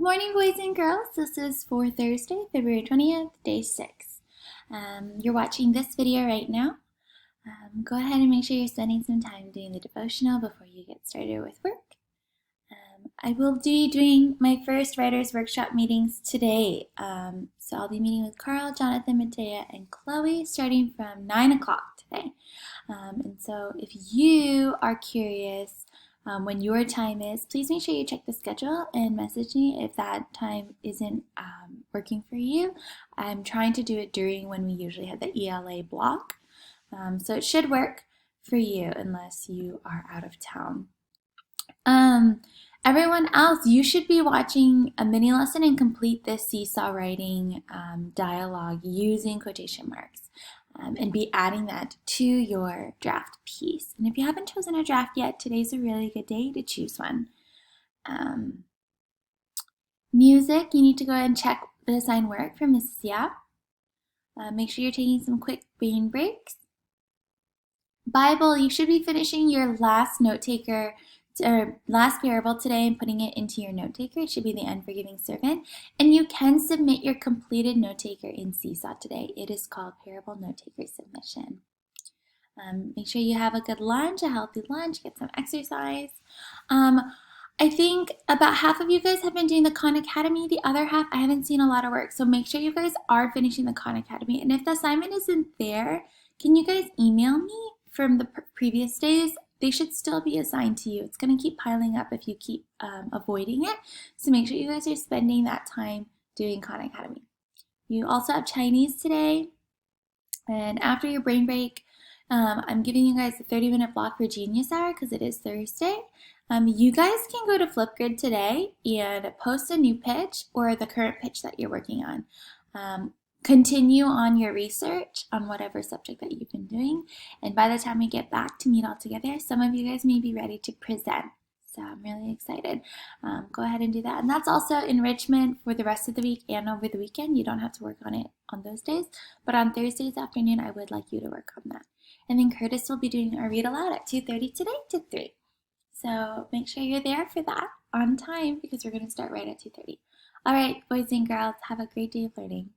Good morning, boys and girls. This is for Thursday, February 20th, day 6. You're watching this video right now. Go ahead and make sure you're spending some time doing the devotional before you get started with work. I will be doing my first writer's workshop meetings today. So I'll be meeting with Carl, Jonathan, Matea, and Chloe starting from 9 o'clock today. And so if you are curious when your time is, please make sure you check the schedule and message me if that time isn't working for you. I'm trying to do it during when we usually have the ELA block. So it should work for you unless you are out of town. Everyone else, you should be watching a mini lesson and complete this seesaw writing dialogue using quotation marks. And be adding that to your draft piece. And if you haven't chosen a draft yet, today's a really good day to choose one. Music, you need to go ahead and check the assigned work from Mrs. Yap. Make sure you're taking some quick brain breaks. Bible, you should be finishing your last note taker or last parable today and putting it into your note taker. It should be the unforgiving servant. And you can submit your completed note taker in Seesaw today. It is called Parable Note Taker Submission. Make sure you have a good lunch, a healthy lunch, get some exercise. I think about half of you guys have been doing the Khan Academy. The other half, I haven't seen a lot of work. So make sure you guys are finishing the Khan Academy. And if the assignment isn't there, can you guys email me from the previous days? They should still be assigned to you. It's going to keep piling up if you keep avoiding it. So make sure you guys are spending that time doing Khan Academy. You also have Chinese today. And after your brain break, I'm giving you guys a 30-minute block for Genius Hour because it is Thursday. You guys can go to Flipgrid today and post a new pitch or the current pitch that you're working on. Continue on your research on whatever subject that you've been doing. And by the time we get back to meet all together, some of you guys may be ready to present. So I'm really excited. Go ahead and do that. And that's also enrichment for the rest of the week and over the weekend. You don't have to work on it on those days. But on Thursdays afternoon, I would like you to work on that. And then Curtis will be doing our read aloud at 2:30 today to 3. So make sure you're there for that on time because we're going to start right at 2:30. All right, boys and girls, have a great day of learning.